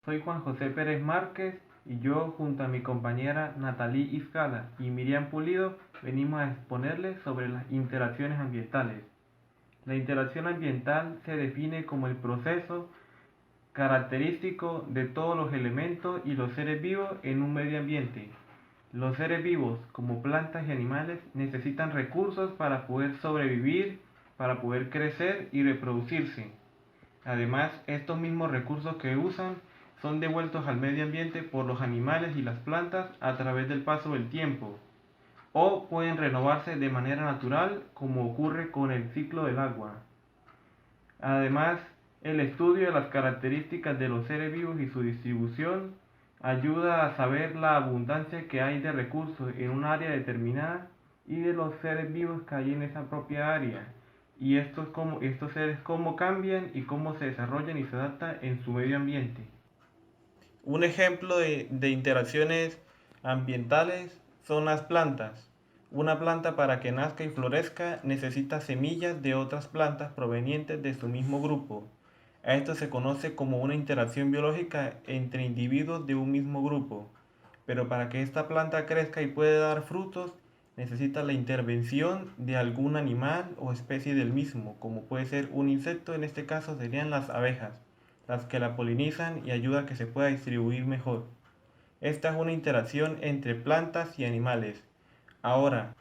Soy Juan José Pérez Márquez y yo, junto a mi compañera Natalí Izcala y Miriam Pulido, venimos a exponerles sobre las interacciones ambientales. La interacción ambiental se define como el proceso característico de todos los elementos y los seres vivos en un medio ambiente. Los seres vivos, como plantas y animales, necesitan recursos para poder sobrevivir, para poder crecer y reproducirse. Además, estos mismos recursos que usan son devueltos al medio ambiente por los animales y las plantas a través del paso del tiempo, o pueden renovarse de manera natural como ocurre con el ciclo del agua. Además, el estudio de las características de los seres vivos y su distribución ayuda a saber la abundancia que hay de recursos en un área determinada y de los seres vivos que hay en esa propia área. Y estos seres cómo cambian y cómo se desarrollan y se adaptan en su medio ambiente. Un ejemplo de interacciones ambientales son las plantas. Una planta para que nazca y florezca necesita semillas de otras plantas provenientes de su mismo grupo. A esto se conoce como una interacción biológica entre individuos de un mismo grupo. Pero para que esta planta crezca y pueda dar frutos, necesita la intervención de algún animal o especie del mismo, como puede ser un insecto, en este caso serían las abejas, las que la polinizan y ayuda a que se pueda distribuir mejor. Esta es una interacción entre plantas y animales. Ahora,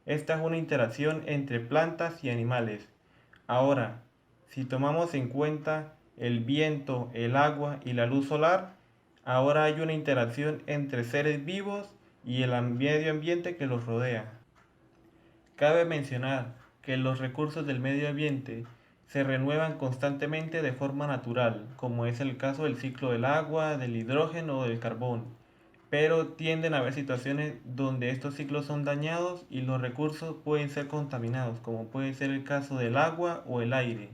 esta es una interacción entre plantas y animales. Ahora, si tomamos en cuenta el viento, el agua y la luz solar, ahora hay una interacción entre seres vivos y el medio ambiente que los rodea. Cabe mencionar que los recursos del medio ambiente se renuevan constantemente de forma natural, como es el caso del ciclo del agua, del hidrógeno o del carbón, pero tienden a haber situaciones donde estos ciclos son dañados y los recursos pueden ser contaminados, como puede ser el caso del agua o el aire.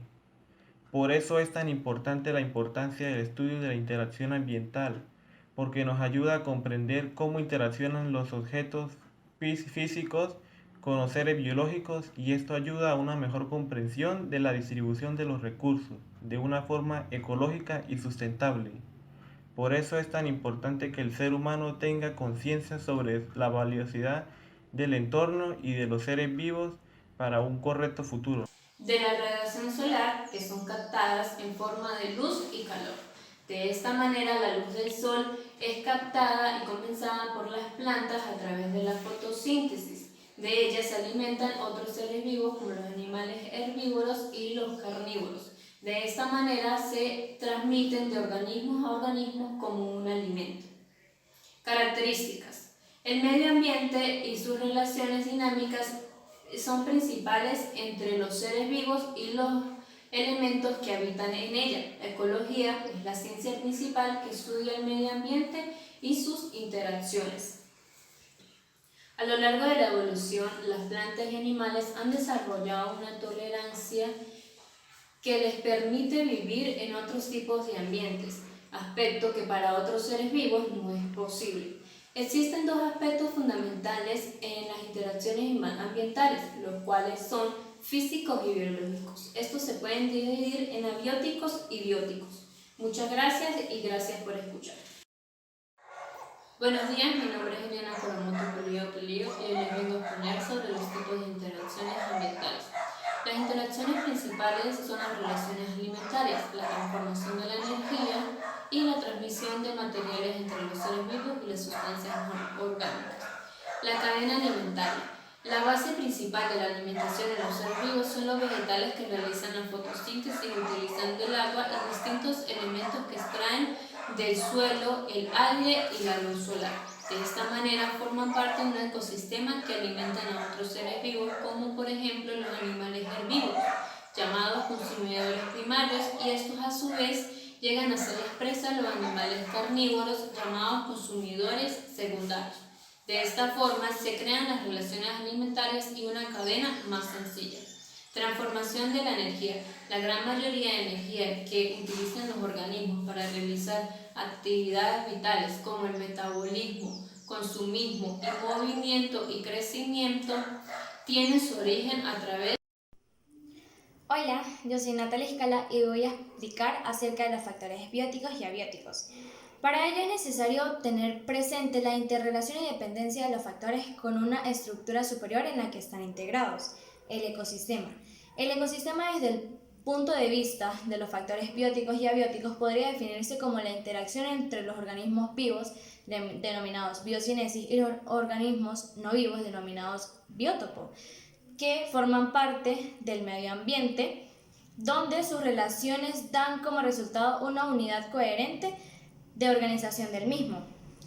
Por eso es tan importante la importancia del estudio de la interacción ambiental, porque nos ayuda a comprender cómo interaccionan los objetos físicos con los seres biológicos y esto ayuda a una mejor comprensión de la distribución de los recursos de una forma ecológica y sustentable. Por eso es tan importante que el ser humano tenga conciencia sobre la valiosidad del entorno y de los seres vivos para un correcto futuro. De la radiación solar que son captadas en forma de luz y calor. De esta manera la luz del sol es captada y compensada por las plantas a través de la fotosíntesis. De ella se alimentan otros seres vivos como los animales herbívoros y los carnívoros. De esta manera se transmiten de organismos a organismos como un alimento. Características. El medio ambiente y sus relaciones dinámicas son principales entre los seres vivos y los elementos que habitan en ella. La ecología es la ciencia principal que estudia el medio ambiente y sus interacciones. A lo largo de la evolución, las plantas y animales han desarrollado una tolerancia que les permite vivir en otros tipos de ambientes, aspecto que para otros seres vivos no es posible. Existen dos aspectos fundamentales en las interacciones ambientales, los cuales son físicos y biológicos. Estos se pueden dividir en abióticos y bióticos. Muchas gracias y gracias por escuchar. Buenos días, mi nombre es Eliana Coromoto Pulido y hoy les vengo a exponer sobre los tipos de interacciones ambientales. Las interacciones principales son las relaciones alimentarias, la transformación de la energía y la transmisión de materiales entre los seres vivos y las sustancias orgánicas. La cadena alimentaria. La base principal de la alimentación de los seres vivos son los vegetales que realizan la fotosíntesis utilizando el agua y distintos elementos que extraen del suelo, el aire y la luz solar. De esta manera forman parte de un ecosistema que alimentan a otros seres vivos, como por ejemplo los animales herbívoros, llamados consumidores primarios, y estos a su vez llegan a ser las presas de los animales carnívoros, llamados consumidores secundarios. De esta forma se crean las relaciones alimentarias y una cadena más sencilla. Transformación de la energía. La gran mayoría de energía que utilizan los organismos para realizar actividades vitales como el metabolismo, consumismo y movimiento y crecimiento tiene su origen a través Hola, yo soy Natalia Escala y voy a explicar acerca de los factores bióticos y abióticos. Para ello es necesario tener presente la interrelación y dependencia de los factores con una estructura superior en la que están integrados, el ecosistema. El ecosistema, desde el punto de vista de los factores bióticos y abióticos, podría definirse como la interacción entre los organismos vivos, denominados biocinesis, y los organismos no vivos, denominados biótopo, que forman parte del medio ambiente, donde sus relaciones dan como resultado una unidad coherente de organización del mismo.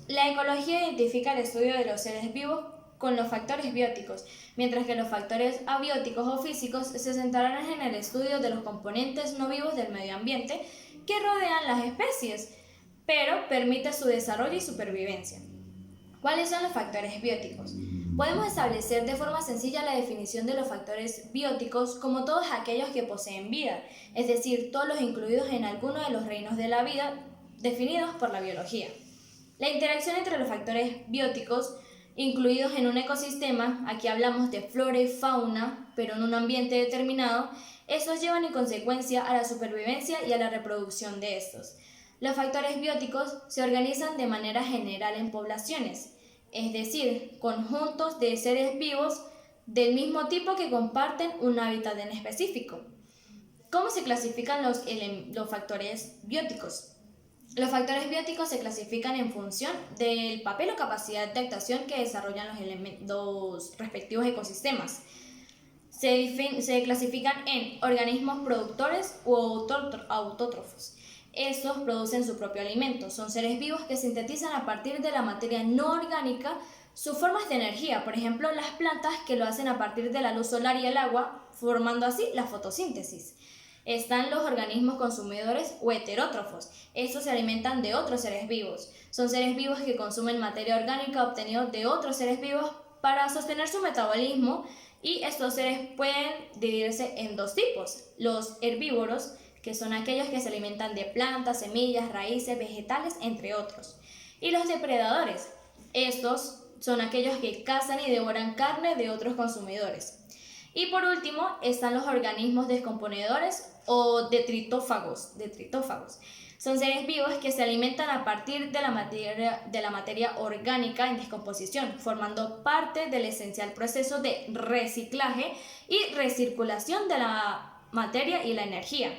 La ecología identifica el estudio de los seres vivos con los factores bióticos, mientras que los factores abióticos o físicos se centrarán en el estudio de los componentes no vivos del medio ambiente que rodean las especies, pero permite su desarrollo y supervivencia. ¿Cuáles son los factores bióticos? Podemos establecer de forma sencilla la definición de los factores bióticos como todos aquellos que poseen vida, es decir, todos los incluidos en alguno de los reinos de la vida definidos por la biología. La interacción entre los factores bióticos incluidos en un ecosistema, aquí hablamos de flora y fauna, pero en un ambiente determinado, estos llevan en consecuencia a la supervivencia y a la reproducción de estos. Los factores bióticos se organizan de manera general en poblaciones, es decir, conjuntos de seres vivos del mismo tipo que comparten un hábitat en específico. ¿Cómo se clasifican los factores bióticos? Los factores bióticos se clasifican en función del papel o capacidad de actuación que desarrollan los respectivos ecosistemas. Se clasifican en organismos productores u autótrofos. Estos producen su propio alimento, son seres vivos que sintetizan a partir de la materia no orgánica sus formas de energía, por ejemplo las plantas que lo hacen a partir de la luz solar y el agua, formando así la fotosíntesis. Están los organismos consumidores o heterótrofos. Estos se alimentan de otros seres vivos. Son seres vivos que consumen materia orgánica obtenida de otros seres vivos para sostener su metabolismo, y estos seres pueden dividirse en dos tipos: los herbívoros, que son aquellos que se alimentan de plantas, semillas, raíces, vegetales, entre otros, y los depredadores. Estos son aquellos que cazan y devoran carne de otros consumidores. Y por último están los organismos descomponedores o detritófagos. Son seres vivos que se alimentan a partir de la materia orgánica en descomposición, formando parte del esencial proceso de reciclaje y recirculación de la materia y la energía.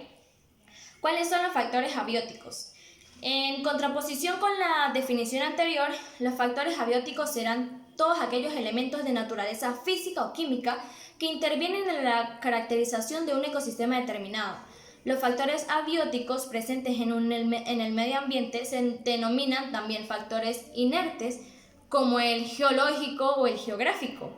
¿Cuáles son los factores abióticos? En contraposición con la definición anterior, los factores abióticos serán todos aquellos elementos de naturaleza física o química que intervienen en la caracterización de un ecosistema determinado. Los factores abióticos presentes en el medio ambiente se denominan también factores inertes, como el geológico o el geográfico.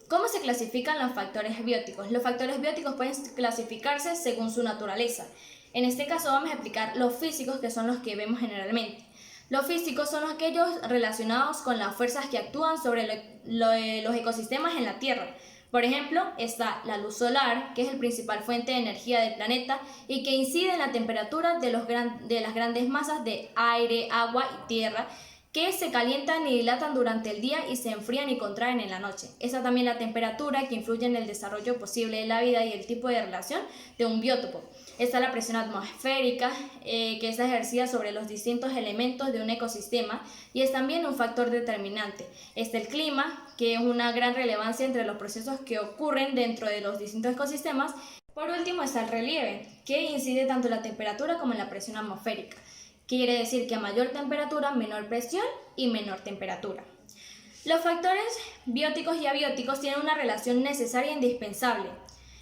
¿Cómo se clasifican los factores bióticos? Los factores bióticos pueden clasificarse según su naturaleza. En este caso vamos a explicar los físicos, que son los que vemos generalmente. Los físicos son aquellos relacionados con las fuerzas que actúan sobre los ecosistemas en la Tierra. Por ejemplo, está la luz solar, que es la principal fuente de energía del planeta y que incide en la temperatura de las grandes masas de aire, agua y tierra, que se calientan y dilatan durante el día y se enfrían y contraen en la noche. Está también la temperatura, que influye en el desarrollo posible de la vida y el tipo de relación de un biótopo. Está la presión atmosférica, que es ejercida sobre los distintos elementos de un ecosistema y es también un factor determinante. Está el clima, que es una gran relevancia entre los procesos que ocurren dentro de los distintos ecosistemas. Por último está el relieve, que incide tanto en la temperatura como en la presión atmosférica. Quiere decir que a mayor temperatura, menor presión y menor temperatura. Los factores bióticos y abióticos tienen una relación necesaria e indispensable.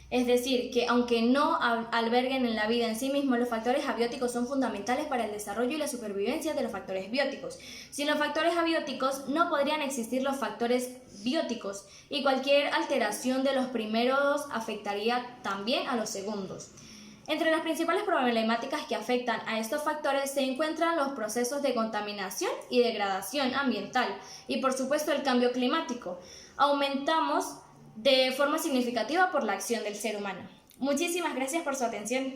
Es decir, que aunque no alberguen en la vida en sí mismos, los factores abióticos son fundamentales para el desarrollo y la supervivencia de los factores bióticos. Sin los factores abióticos no podrían existir los factores bióticos, y cualquier alteración de los primeros afectaría también a los segundos. Entre las principales problemáticas que afectan a estos factores se encuentran los procesos de contaminación y degradación ambiental y, por supuesto, el cambio climático. Aumentamos de forma significativa por la acción del ser humano. Muchísimas gracias por su atención.